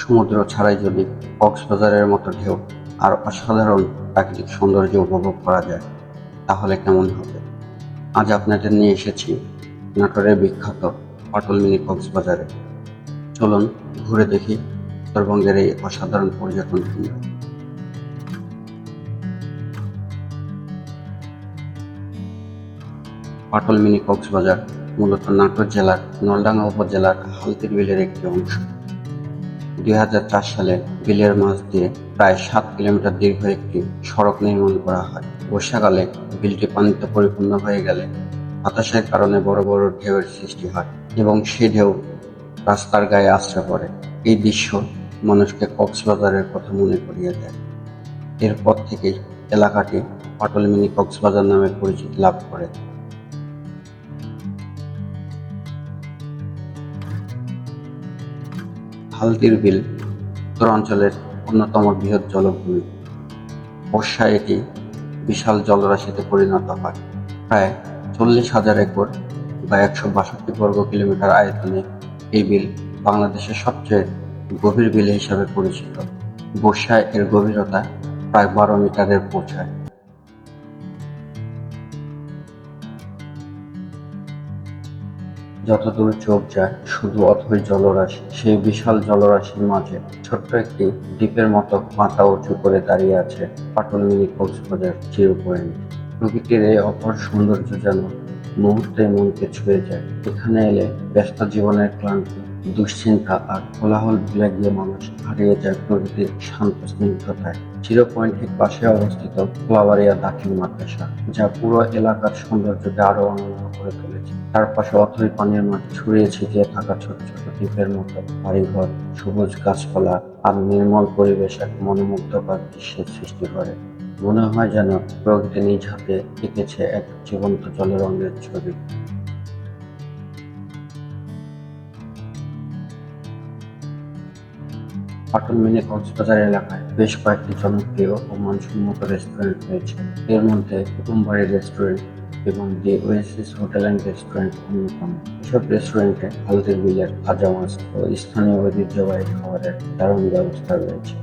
সমুদ্র ছাড়াই যদি কক্সবাজারের মতো ঢেউ আর অসাধারণ প্রাকৃতিক সৌন্দর্য উপভোগ করা যায় তাহলে কেমন হবে। আজ আপনাদের নিয়ে এসেছি নাটোরের বিখ্যাত পাটল মিনি কক্সবাজারে। চলুন ঘুরে দেখি উত্তরবঙ্গের এই অসাধারণ পর্যটন কেন্দ্র। পাটল মিনি কক্সবাজার মূলত নাটোর জেলার নলডাঙ্গা উপজেলার হালদির বিলের একটি অংশ। 2004 সালে বিলের মাঝ দিয়ে প্রায় 7 কিলোমিটার দীর্ঘ একটি সড়ক নির্মাণ করা হয়। বর্ষাকালে বিলটি পানিতে পরিপূর্ণ হয়ে গেলে বাতাসের কারণে বড় বড় ঢেউয়ের সৃষ্টি হয় এবং সেই ঢেউ রাস্তার গায়ে আছড়ে পড়ে। এই দৃশ্য মানুষকে কক্সবাজারের কথা মনে করিয়ে দেয়। এরপর থেকেই এলাকাটি পাটল মিনি কক্সবাজার নামে পরিচিতি লাভ করে। হালদির বিল উত্তরাঞ্চলের অন্যতম বৃহৎ জলভূমি। বর্ষায় এটি বিশাল জলরাশিতে পরিণত হয়। প্রায় 40,000 একর বা 162 বর্গ কিলোমিটার আয়তনে এই বিল বাংলাদেশের সবচেয়ে গভীর বিল হিসাবে পরিচিত। বর্ষায় এর গভীরতা প্রায় 12 মিটারের পৌঁছায়। যতদূর চোখ যায় শুধু অথই জলরাশি। সেই বিশাল জলরাশির মাঝে ছোট্ট একটি দ্বীপের মতো মাথা উঁচু করে দাঁড়িয়ে আছে পাটল মিনি কক্সবাজার জিরো পয়েন্ট। প্রকৃতির এই অপর সৌন্দর্য যেন মুহূর্তে মনকে ছুঁয়ে যায়। এখানে এলে ব্যস্ত জীবনের ক্লান্তি, দুশ্চিন্তা আর কোলাহল ভুলে গিয়ে মানুষ হারিয়ে যায় প্রকৃতির শান্ত স্নিগ্ধতায়। জিরো পয়েন্ট ঠিক পাশে অবস্থিত ফ্লাওয়ারিয়া দাখিল মাদ্রাসা, যা পুরো এলাকার সৌন্দর্যকে আরো অনন্য করে তুলেছে। চারপাশে অথই পানির মাঝ ছড়িয়ে ছিটিয়ে থাকা ছোট ছোট দ্বীপের মতো বাড়িঘর, সবুজ গাছপালা আর নির্মল পরিবেশ এক মনোমুগ্ধকর দৃশ্যের সৃষ্টি করে। মনে হয় যেন প্রকৃতি নিজ হাতে এঁকেছে এক জীবন্ত জলরঙের ছবি। পাটল মিনি কক্সবাজার এলাকায় বেশ কয়েকটি জনপ্রিয় ও মানসম্মত রেস্টুরেন্ট রয়েছে। এর মধ্যে কুটুমবাড়ি রেস্টুরেন্ট এবং দি ওয়েসিস হোটেল অ্যান্ড রেস্টুরেন্ট অন্যতম। এসব রেস্টুরেন্টে হালদির বিলের ভাজা মাছ ও স্থানীয় ঐতিহ্যবাহী খাবারের দারুণ ব্যবস্থা রয়েছে।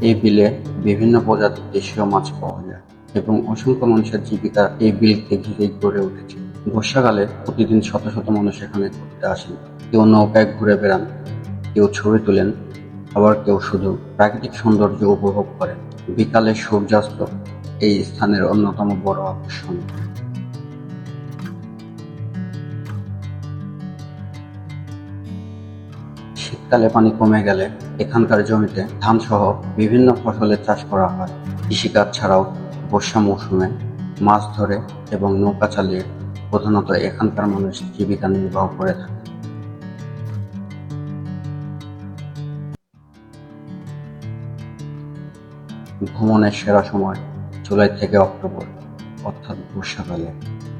এই বিলে বিভিন্ন প্রজাতির দেশীয় মাছ পাওয়া যায় এবং অসংখ্য মানুষের জীবিকা এই বিলকে ঘিরেই গড়ে উঠেছে। বর্ষাকালে প্রতিদিন শত শত মানুষ এখানে ঘুরতে আসেন। কেউ নৌকায় ঘুরে বেড়ান, কেউ ছবি তোলেন, আবার কেউ শুধু প্রাকৃতিক সৌন্দর্য উপভোগ করেন। বিকালের সূর্যাস্ত এই স্থানের অন্যতম বড় আকর্ষণ। শীতকালে পানি কমে গেলে এখানকার জমিতে ধান সহ বিভিন্ন ফসলের চাষ করা হয়। কৃষিকাজ ছাড়াও বর্ষা মৌসুমে মাছ ধরে এবং নৌকা চালিয়ে প্রধানত এখানকার মানুষ জীবিকা নির্বাহ করে থাকে। ভ্রমণের সেরা সময় জুলাই থেকে অক্টোবর, অর্থাৎ বর্ষাকালে।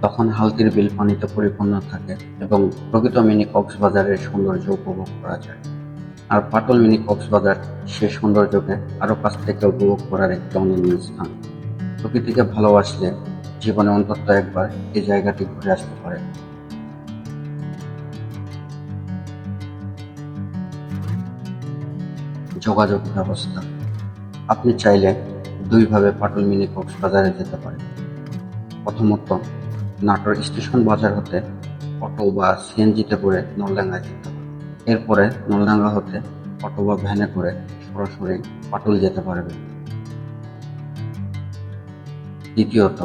তখন হালদির বিল পানিতে পরিপূর্ণ থাকে এবং প্রকৃত মিনি কক্সবাজারের সৌন্দর্য উপভোগ করা যায়। আর পাটল মিনি কক্সবাজার সে সৌন্দর্যকে আরো কাছ থেকে উপভোগ করার একটি অনন্য স্থান। প্রকৃতিকে ভালোবাসলে জীবনে অন্তত একবার এই জায়গাটি ঘুরে আসতে পারে। যোগাযোগ ব্যবস্থা, আপনি চাইলে দুইভাবে পাটল মিনি কক্সবাজারে যেতে পারেন। প্রথমত, নাটোর স্টেশন বাজার হতে অটো বা সিএনজিতে করে নলডাঙ্গায় যেতে হবে। এরপরে নলডাঙ্গা হতে অটো বা ভ্যানে করে সরাসরি পাটুল যেতে পারবে। দ্বিতীয়ত,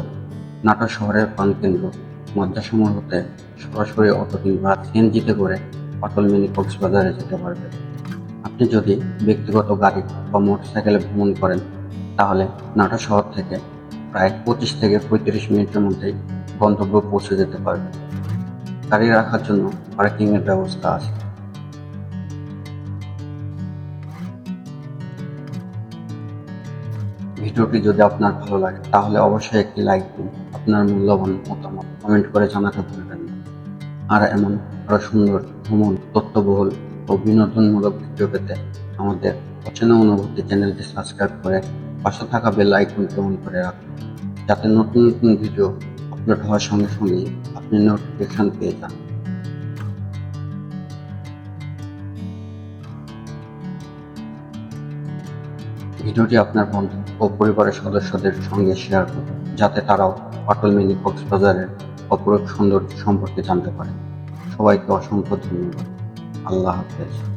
নাটোর শহরের প্রাণকেন্দ্র মাদ্রাসা মোড় হতে সরাসরি অটো কিংবা সিএনজিতে করে পাটল মিনি কক্সবাজারে যেতে পারবে। আপনি যদি ব্যক্তিগত গাড়ি বা মোটরসাইকেলে ভ্রমণ করেন তাহলে নাটোর শহর থেকে প্রায় 25 থেকে 35 মিনিটের মধ্যেই গন্তব্যে পৌঁছে যেতে পারবে। গাড়ি রাখার জন্য পার্কিং এর ব্যবস্থা আছে। ভিডিওটি যদি আপনার ভালো লাগে তাহলে অবশ্যই একটি লাইক দিন। আপনার মূল্যবান মতামত কমেন্ট করে জানাতে ভুলবেন না। আর এমন আরো সুন্দর ভ্রমণ, তথ্যবহুল ও বিনোদনমূলক ভিডিও পেতে আমাদের অচেনা অনুভূতি চ্যানেলটি সাবস্ক্রাইব করে পাশে থাকা বেল আইকনটি অন করে রাখুন, যাতে নতুন নতুন ভিডিও আপলোড হওয়ার সঙ্গে সঙ্গেই আপনি নোটিফিকেশন পেয়ে যান। ভিডিওটি আপনার বন্ধু ও পরিবারের সদস্যদের সঙ্গে শেয়ার করুন, যাতে তারাও পাটুল মিনি কক্সবাজারের অপরূপ সৌন্দর্য সম্পর্কে জানতে পারে। সবাইকে অসংখ্য ধন্যবাদ। আল্লাহ হাফেজ।